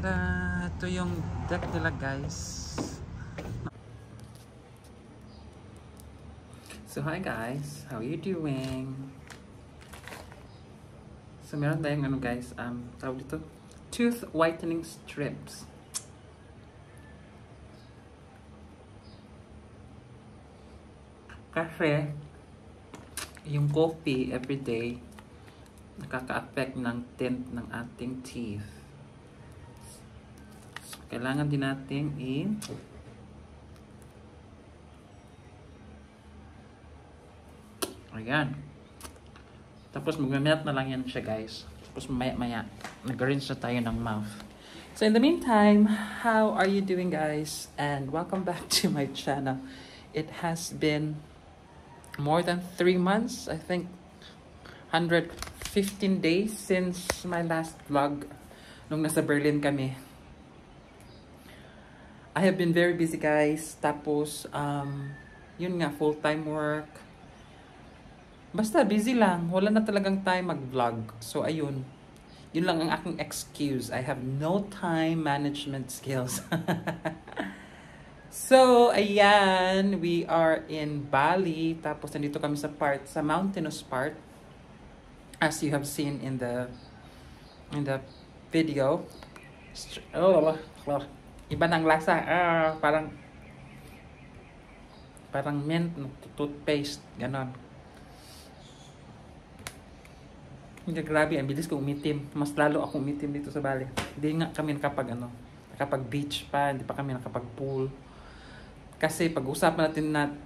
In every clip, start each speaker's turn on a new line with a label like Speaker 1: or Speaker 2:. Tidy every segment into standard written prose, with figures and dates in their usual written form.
Speaker 1: Tada! Ito yung deck nila, guys. So, hi guys. How are you doing? So, meron tayong ano guys, tawag dito, tooth whitening strips. Kasi, yung coffee everyday, nakaka-affect ng tint ng ating teeth. So, kailangan din natin ayan. Tapos mag-melt na lang yan siya guys. Tapos maya-maya, nag-rinse na tayo ng mouth. So in the meantime, how are you doing guys? And welcome back to my channel. It has been more than 3 months, I think 115 days since my last vlog nung nasa Berlin kami. I have been very busy guys. Tapos, yun nga, full-time work. Basta busy lang. Wala na talagang time mag-vlog. So, ayun. Yun lang ang aking excuse. I have no time management skills. So, ayan. We are in Bali. Tapos, nandito kami sa mountainous part. As you have seen in the video. Oh, iba ng lasa. Parang mint, toothpaste. Ganon. Hindi, grabe, ang bilis ko umitim. Mas lalo ako umitim dito sa Bali. Hindi nga kami nakapag beach pa, hindi pa kami nakapag pool. Kasi pag-usapan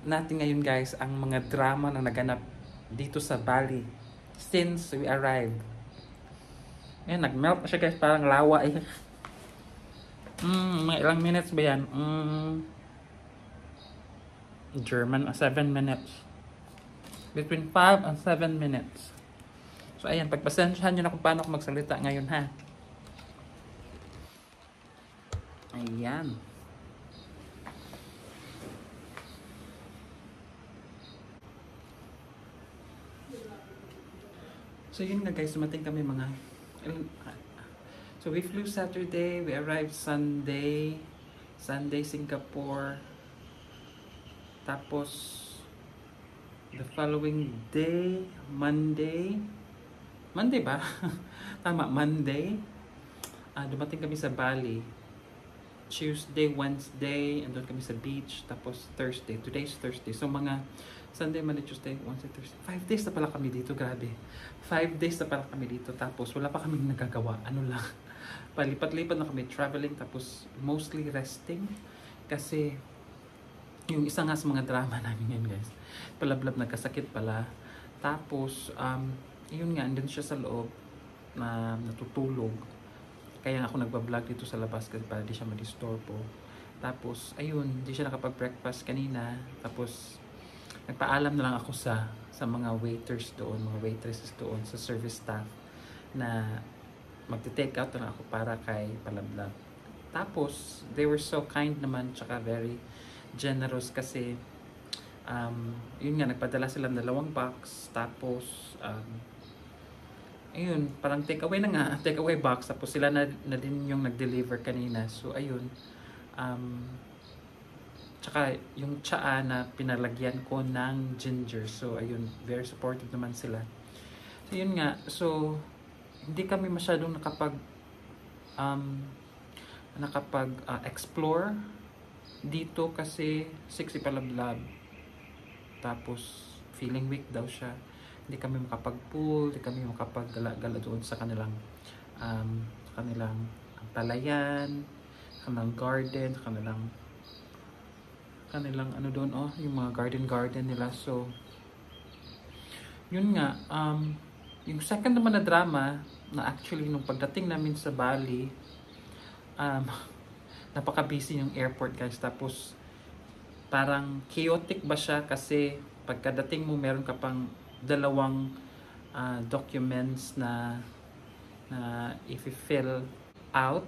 Speaker 1: natin ngayon guys, ang mga drama na naganap dito sa Bali since we arrived. Ayan, nag-melt na siya guys, parang lawa eh. Mga ilang minutes ba yan? German, 7 minutes. Between 5 and 7 minutes. So, ayan, pagpasensyahan nyo na kung paano ako magsalita ngayon, ha? Ayan. So, yun nga guys, dumating kami mga... So, we flew Saturday, we arrived Sunday, Singapore. Tapos, the following day, Monday ba? Tama, Monday. Dumating kami sa Bali. Tuesday, Wednesday, andun kami sa beach. Tapos Thursday. Today's Thursday. So mga Sunday, Monday, Tuesday, Wednesday, Thursday. 5 days na pala kami dito. Grabe. 5 days na pala kami dito. Tapos wala pa kaming nagagawa. Ano lang. Palipat-lipat na kami. Traveling. Tapos mostly resting. Kasi yung isa nga sa mga drama namin yan guys. Palablab, nagkasakit pala. Tapos, yun nga, andun siya sa loob na natutulog. Kaya ako nagbablog dito sa labas kasi para di siya madistorbo. Tapos, ayun, di siya nakapag-breakfast kanina. Tapos, nagpaalam na lang ako sa mga waiters doon, mga waitresses doon, sa service staff na magte-take out na lang ako para kay Palablab. Tapos, they were so kind naman, tsaka very generous kasi yun nga, nagpadala sila ng 2 box. Tapos, ayun, parang take away box. Tapos sila na din yung nag-deliver kanina. So, ayun. Tsaka yung tsaa na pinalagyan ko ng ginger. So, ayun, very supportive naman sila. So, yun nga. So, hindi kami masyadong explore dito kasi 6 Palablab. Tapos, feeling weak daw siya. Hindi kami makapag-pool, hindi kami makapag-gala doon sa kanilang palayan, kanilang garden, kanilang ano doon, yung mga garden nila. So, yun nga, yung second naman na drama, na actually nung pagdating namin sa Bali, napaka-busy yung airport guys. Tapos, parang chaotic ba siya kasi pagkadating mo meron ka pang 2 documents na i-fill out.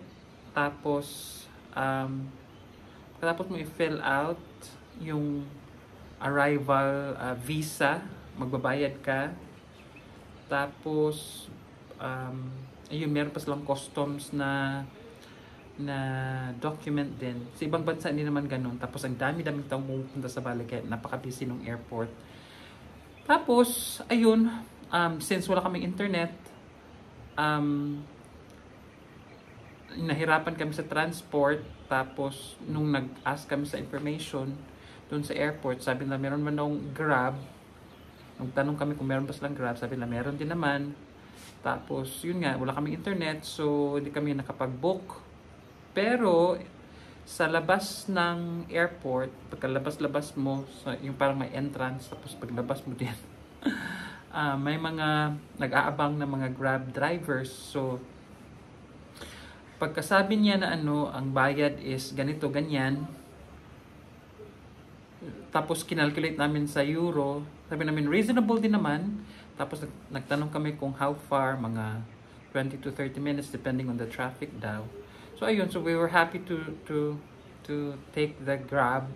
Speaker 1: Tapos mo i-fill out yung arrival visa, magbabayad ka. Tapos ayun, meron pa silang customs na na document din. Sa ibang bansa hindi naman ganun. Tapos ang dami-daming taong pumunta sa Bali kaya napaka-busy ng airport. Tapos, ayun, since wala kaming internet, nahirapan kami sa transport. Tapos, nung nag-ask kami sa information doon sa airport, sabi nila meron man daw Grab. Nung tanong kami kung meron ba silang Grab, sabi nila meron din naman. Tapos, yun nga, wala kaming internet, so hindi kami nakapag-book. Pero, sa labas ng airport, pagkalabas-labas mo, yung parang may entrance, tapos paglabas mo din, may mga nag-aabang na mga Grab drivers. So, pagkasabi niya na ang bayad is ganito, ganyan, tapos kinalculate namin sa euro, sabi namin reasonable din naman. Tapos nagtanong kami kung how far, mga 20 to 30 minutes depending on the traffic daw. So ayun, so we were happy to take the Grab,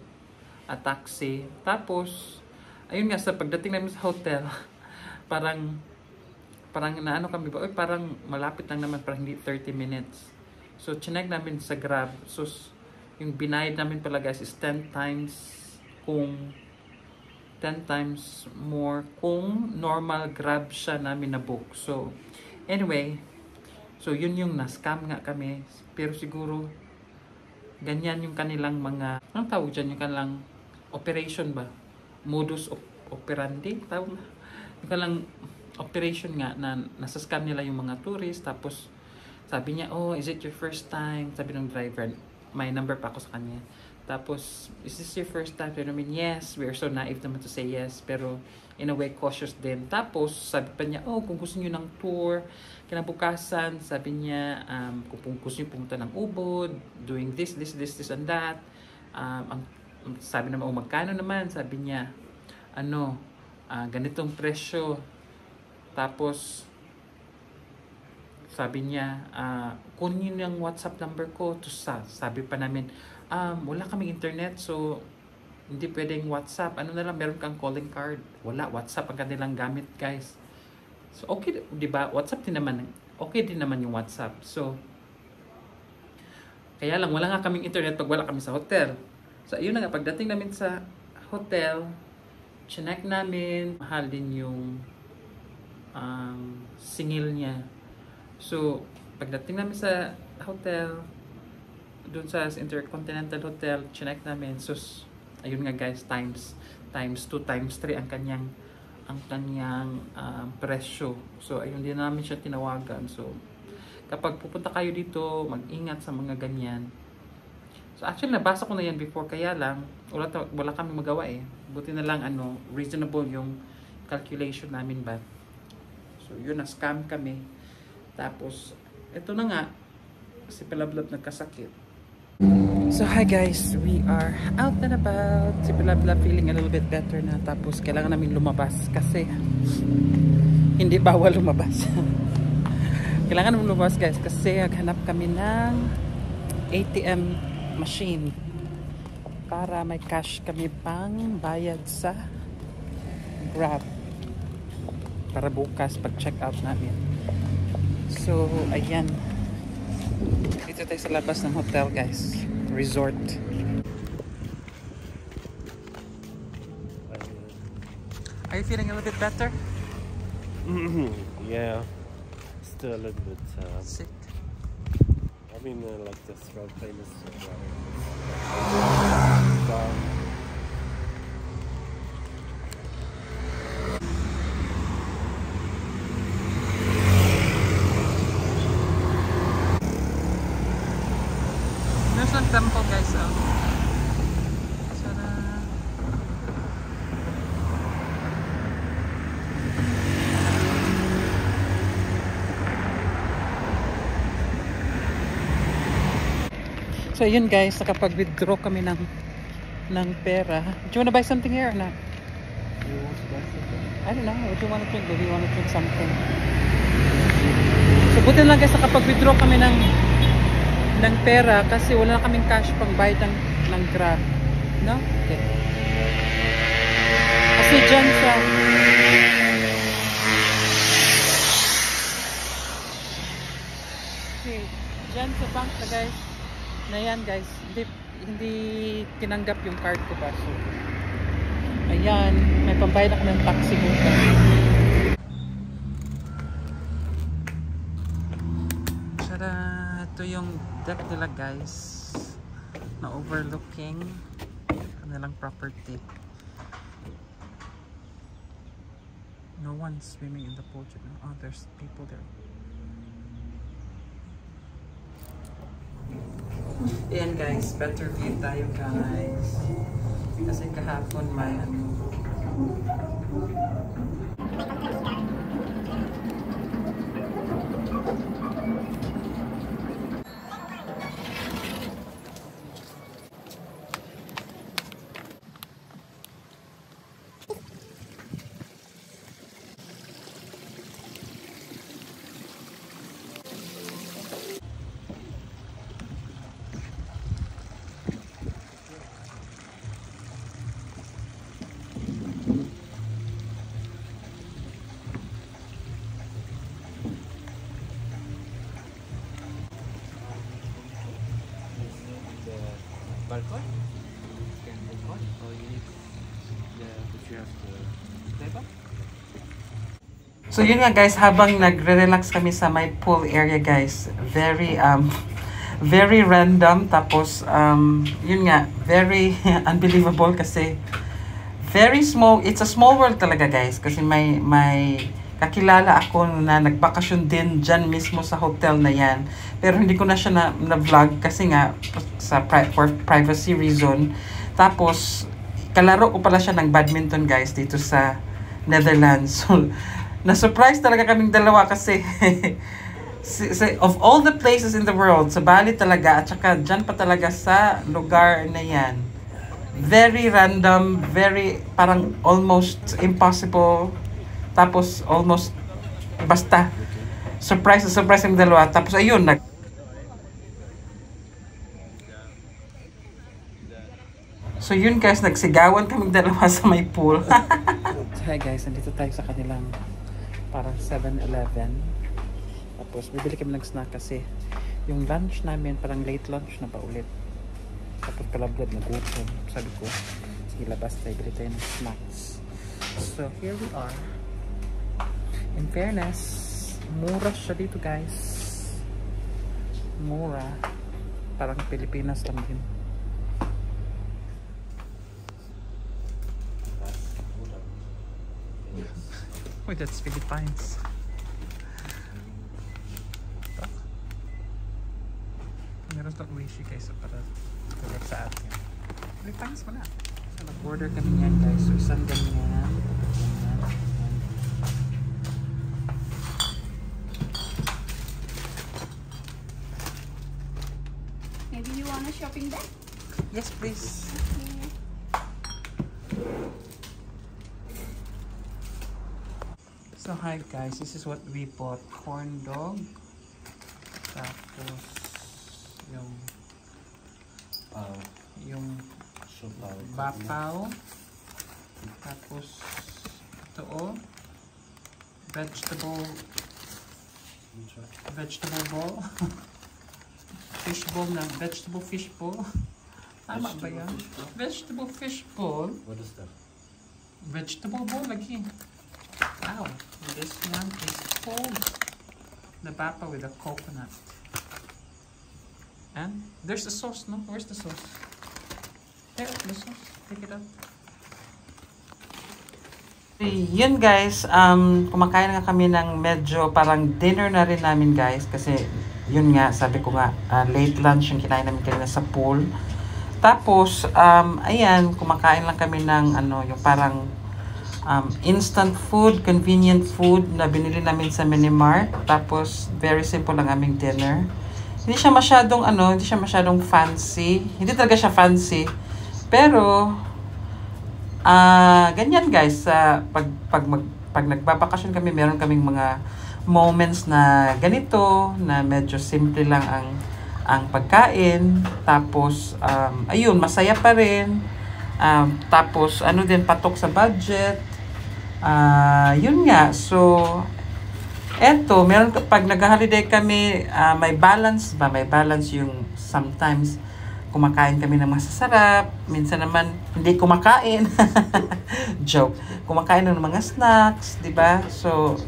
Speaker 1: a taxi. Tapos ayun nga, sa pagdating namin sa hotel, parang naano kami ba, parang malapit lang naman, parang hindi 30 minutes. So chinek namin sa Grab. So yung binayad namin pala guys is 10 times more kung normal Grab siya namin na book. So anyway, so yun yung na-scam nga kami. Pero siguro ganyan yung kanilang mga, anong tawag dyan, yung kanilang operation ba? Modus operandi? Tawag na. Yung kanilang operation nga na nasa-scam nila yung mga tourist. Tapos sabi niya, oh, is it your first time? Sabi ng driver, may number pa ako sa kanya. Tapos, is this your first time? Pero I mean, yes, we are so naive naman to say yes. Pero, in a way, cautious din. Tapos, sabi pa niya, oh, kung gusto niyo ng tour, kinabukasan, sabi niya, kung gusto niyo pumunta ng Ubod, doing this, and that. Sabi naman, oh, magkano naman? Sabi niya, ganitong presyo. Tapos, sabi niya, kunin yung WhatsApp number ko. Sabi pa namin, wala kaming internet, so hindi pwedeng WhatsApp. Ano na lang, meron kang calling card. Wala, WhatsApp ang kanilang gamit, guys. So, okay, di ba? WhatsApp din naman. Okay din naman yung WhatsApp. So, kaya lang, wala nga kaming internet pag wala kami sa hotel. So, ayun na nga, pagdating namin sa hotel, chinek namin, mahal din yung singil niya. So, pagdating namin sa hotel, doon sa Intercontinental Hotel, chinek namin. So, ayun nga guys, times 2, times 3 ang kanyang presyo. So, ayun din namin siya tinawagan. So, kapag pupunta kayo dito, mag-ingat sa mga ganyan. So, actually, nabasa ko na yan before, kaya lang, wala kami magawa eh. Buti na lang, reasonable yung calculation namin ba. So, yun, na-scam kami. Tapos, ito na nga, si Palablab nagkasakit. So hi guys, we are out and about. Si Palablab feeling a little bit better na. Tapos kailangan namin lumabas kasi hindi bawal lumabas. Kailangan namin lumabas guys kasi naghanap kami ng ATM machine para may cash kami pang bayad sa Grab para bukas pag check out namin. So ayan, dito tayo sa labas ng hotel guys, resort. Are you feeling a little bit better?
Speaker 2: Yeah, still a little bit
Speaker 1: sick.
Speaker 2: I mean, like the throat pain is
Speaker 1: There's a temple guys. So yun guys, nakapag-withdraw kami ng pera. Do you wanna buy something here or not?
Speaker 2: You want to buy something?
Speaker 1: I don't know. What do you wanna drink? Do you wanna drink something? So buti lang guys, nakapag-withdraw kami ng pera kasi wala na kaming cash pang bayad ng Grab. No? Okay. Kasi dyan sa dyan sa bank na guys, Na yan guys, hindi tinanggap yung card ko ba. So, ayan, may pambayad ako ng taxi bukas. Tada! Ito yung deck nila guys, na overlooking kanilang property. No one's swimming in the pool. Oh, there's people there. Ayan guys, better view tayo guys. Kasi kahapon may ano.
Speaker 2: Balcony? Can balcony? Or you need the chair of the table?
Speaker 1: So yun nga guys, habang nagre-relax kami sa my pool area guys, very random, tapos yun nga, very unbelievable kasi very small, it's a small world talaga guys, kasi may kakilala ako na nagbakasyon din dyan mismo sa hotel na yan. Pero hindi ko na siya na-vlog kasi nga for privacy reason. Tapos, kalaro ko pala siya ng badminton guys dito sa Netherlands. So, na-surprise talaga kaming dalawa kasi of all the places in the world, sa Bali talaga, at saka dyan pa talaga sa lugar na yan. Very random, very parang almost impossible. Tapos almost basta surprise yung dalawa. Tapos ayun, so yun guys, nagsigawan kaming dalawa sa may pool. Hi guys, nandito tayo sa kanilang parang 7-Eleven. Tapos bibili kami ng snack kasi yung lunch namin parang late lunch na pa ulit. Tapos palablad na gutom. Sabi ko, sige labas tayo, bili tayo ng snacks. So here we are. In fairness, mura siya dito guys. Mura. Parang Pilipinas lang din. Uy, that's Philippines. Meron itong wishi guys para tulad sa atin. Philippines mo na. So nag-order kami yan guys. So isang ganyan.
Speaker 3: Maybe you want a shopping bag?
Speaker 1: Yes, please.
Speaker 3: Okay.
Speaker 1: So hi guys, this is what we bought. Corn dog. Tapos yung bapaw. Tapos ito vegetable ball. Fishbowl na, vegetable fishbowl. Tama ba yan? Vegetable fishbowl.
Speaker 2: What is that?
Speaker 1: Vegetable bowl lagi. Wow, this one is cold. The bapa with a coconut. And there's the sauce, no? Where's the sauce? There, the sauce. Take it out. Yun guys, kumakain nga kami ng medyo parang dinner na rin namin guys. Kasi yun nga, sabi ko nga, late lunch yung kinain namin kanina sa pool. Tapos, ayan, kumakain lang kami ng yung parang instant food, convenient food na binili namin sa Minimart. Tapos, very simple lang aming dinner. Hindi siya masyadong fancy. Hindi talaga siya fancy. Pero, ganyan guys, pag nagbabakasyon kami, meron kaming mga moments na ganito, na medyo simple lang ang pagkain. Tapos, ayun, masaya pa rin. Tapos, din, patok sa budget. Yun nga, so, eto, pag nag-holiday kami, may balance yung sometimes kumakain kami ng masasarap, minsan naman hindi kumakain. Joke. Kumakain ng mga snacks, 'di ba? So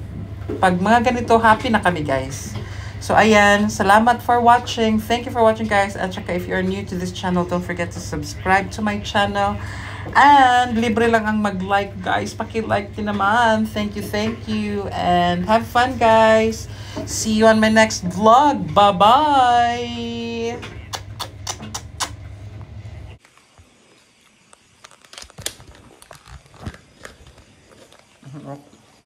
Speaker 1: pag mga ganito, happy na kami, guys. So ayan, salamat for watching. Thank you for watching, guys. At saka if you're new to this channel, don't forget to subscribe to my channel. And libre lang ang mag-like, guys. Paki-like din naman. Thank you. And have fun, guys. See you on my next vlog. Bye-bye.